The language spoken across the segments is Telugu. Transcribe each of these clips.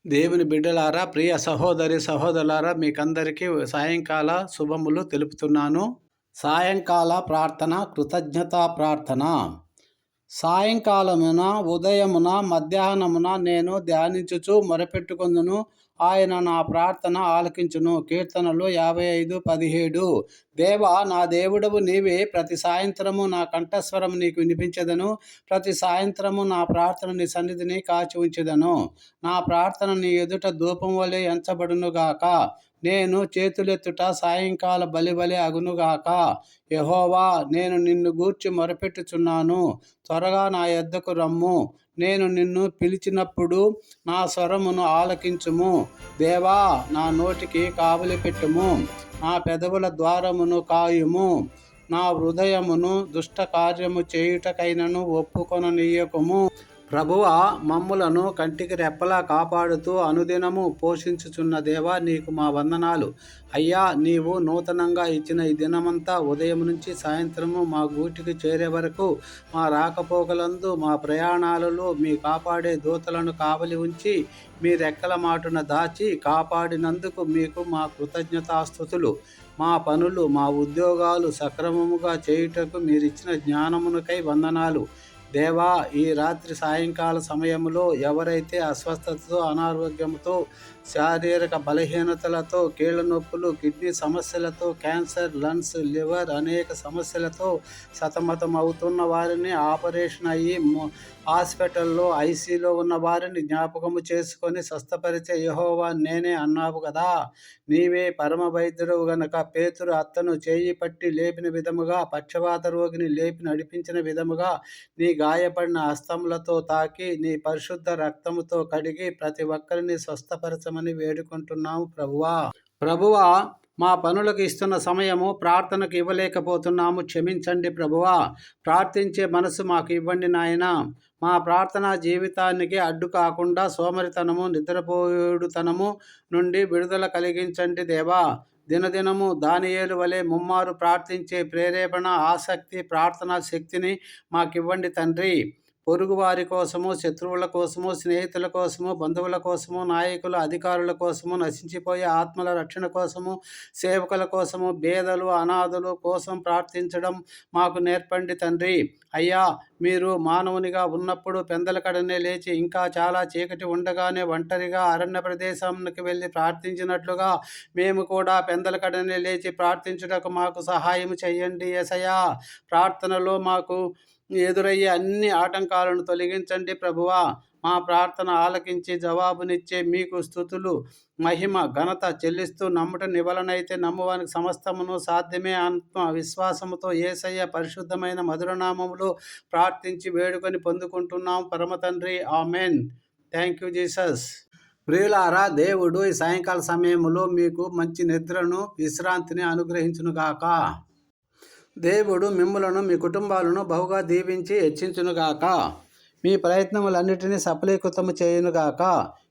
దేవుని బిడ్డలారా, ప్రియ సహోదరి సహోదరులారా, మీకందరికీ సాయంకాల శుభములు తెలుపుతున్నాను. సాయంకాల ప్రార్థన, కృతజ్ఞతా ప్రార్థన. సాయంకాలమున, ఉదయమున, మధ్యాహ్నమున నేను ధ్యానించుచు మొరపెట్టుకొందును. ఆయన నా ప్రార్థన ఆలకించును. కీర్తనలు 55:17. దేవా, నా దేవుడవు నీవే. ప్రతి సాయంత్రము నా కంఠస్వరం నీకు వినిపించదను. ప్రతి సాయంత్రము నా ప్రార్థన నీ సన్నిధిని కాచి ఉంచెదను. నా ప్రార్థన నీ ఎదుట ధూపం వలె ఎంచబడునుగాక. నేను చేతులెత్తుట సాయంకాల బలివలె అగునుగాక. యెహోవా, నేను నిన్ను గూర్చి మొరపెట్టుచున్నాను. త్వరగా నా యొద్దకు రమ్ము. నేను నిన్ను పిలిచినప్పుడు నా స్వరమును ఆలకించుము. దేవా, నా నోటికి కావలి పెట్టుము. నా పెదవుల ద్వారమును కాయుము. నా హృదయమును దుష్ట కార్యము చేయుటకైనను ఒప్పుకొననీయకుము. ప్రభువా, మమ్ములను కంటికి రెప్పలా కాపాడుతూ అనుదినము పోషించుచున్న దేవా, నీకు మా వందనాలు. అయ్యా, నీవు నూతనంగా ఇచ్చిన ఈ దినమంతా ఉదయం నుంచి సాయంత్రము మా గూటికి చేరే వరకు మా రాకపోకలందు, మా ప్రయాణాలలో మీ కాపాడే దూతలను కావలి ఉంచి మీ రెక్కల మాటున దాచి కాపాడినందుకు మీకు మా కృతజ్ఞతాస్తుతులు. మా పనులు, మా ఉద్యోగాలు సక్రమముగా చేయుటకు మీరిచ్చిన జ్ఞానమునకై వందనాలు. దేవా, ఈ రాత్రి సాయంకాల సమయంలో ఎవరైతే అస్వస్థతతో, అనారోగ్యంతో, శారీరక బలహీనతలతో, కీళ్ళ నొప్పులు, కిడ్నీ సమస్యలతో, క్యాన్సర్, లంగ్స్, లివర్ అనేక సమస్యలతో సతమతం అవుతున్న వారిని, ఆపరేషన్ అయ్యి హాస్పిటల్లో ఐసీలో ఉన్న వారిని జ్ఞాపకము చేసుకొని స్వస్థపరిచే యెహోవా నేనే అన్నావు కదా. నీవే పరమ వైద్యుడు గనక పేతురు అత్తను చేయి పట్టి లేపిన విధముగా, పక్షవాత రోగిని లేపి నడిపించిన విధముగా నీ గాయపడిన హస్తములతో తాకి నీ పరిశుద్ధ రక్తముతో కడిగి ప్రతి ఒక్కరిని స్వస్థపరచమని వేడుకుంటున్నాము ప్రభువా. మా పనులకు ఇస్తున్న సమయము ప్రార్థనకు ఇవ్వలేకపోతున్నాము, క్షమించండి ప్రభువా. ప్రార్థించే మనసు మాకు ఇవ్వండి నాయనా. మా ప్రార్థనా జీవితానికి అడ్డు కాకుండా సోమరితనము, నిద్రపోయుడుతనము నుండి విడుదల కలిగించండి దేవా. దినదినము దానియేలు వలె ముమ్మారు ప్రార్థించే ప్రేరేపణ, ఆసక్తి, ప్రార్థనా శక్తిని మాకివ్వండి తండ్రి. పొరుగువారి కోసము, శత్రువుల కోసము, స్నేహితుల కోసము, బంధువుల కోసము, నాయకుల, అధికారుల కోసము, నశించిపోయే ఆత్మల రక్షణ కోసము, సేవకుల కోసము, పేదలు, అనాథుల కోసం ప్రార్థించడం మాకు నేర్పండి తండ్రి. అయ్యా, మీరు మానవునిగా ఉన్నప్పుడు పెందలకడనే లేచి ఇంకా చాలా చీకటి ఉండగానే ఒంటరిగా అరణ్య ప్రదేశానికి వెళ్ళి ప్రార్థించినట్లుగా మేము కూడా పెందలకడనే లేచి ప్రార్థించుటకు మాకు సహాయం చేయండి యేసయ్యా. ప్రార్థనలో మాకు ఎదురయ్యే అన్ని ఆటంకాలను తొలగించండి ప్రభువా. మా ప్రార్థన ఆలకించి జవాబునిచ్చే మీకు స్తుతులు, మహిమ, ఘనత చెల్లిస్తూ నమ్ముట నివలనైతే నమ్మువానికి సమస్తమును సాధ్యమే. ఆత్మ విశ్వాసముతో యేసయ్య పరిశుద్ధమైన మధురనామములో ప్రార్థించి వేడుకొని పొందుకుంటున్నాం పరమ తండ్రి. ఆమెన్. Thank you Jesus. ప్రియులారా, దేవుడు ఈ సాయంకాల సమయంలో మీకు మంచి నిద్రను, విశ్రాంతిని అనుగ్రహించునుగాక. దేవుడు మిమ్ములను, మీ కుటుంబాలను బహుగా దీవించి హెచ్చించునుగాక. మీ ప్రయత్నములన్నిటినీ సఫలీకృతము చేయునుగాక.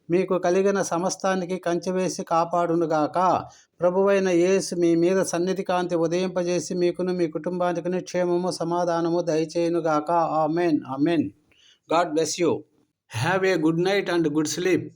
మీకు కలిగిన సమస్తానికి కంచెవేసి కాపాడునుగాక. ప్రభువైన యేసు మీ మీద సన్నిధి కాంతి ఉదయింపజేసి మీకును మీ కుటుంబానికి క్షేమము, సమాధానము దయచేయునుగాక. Amen. Amen. God bless you. Have a good night and good sleep.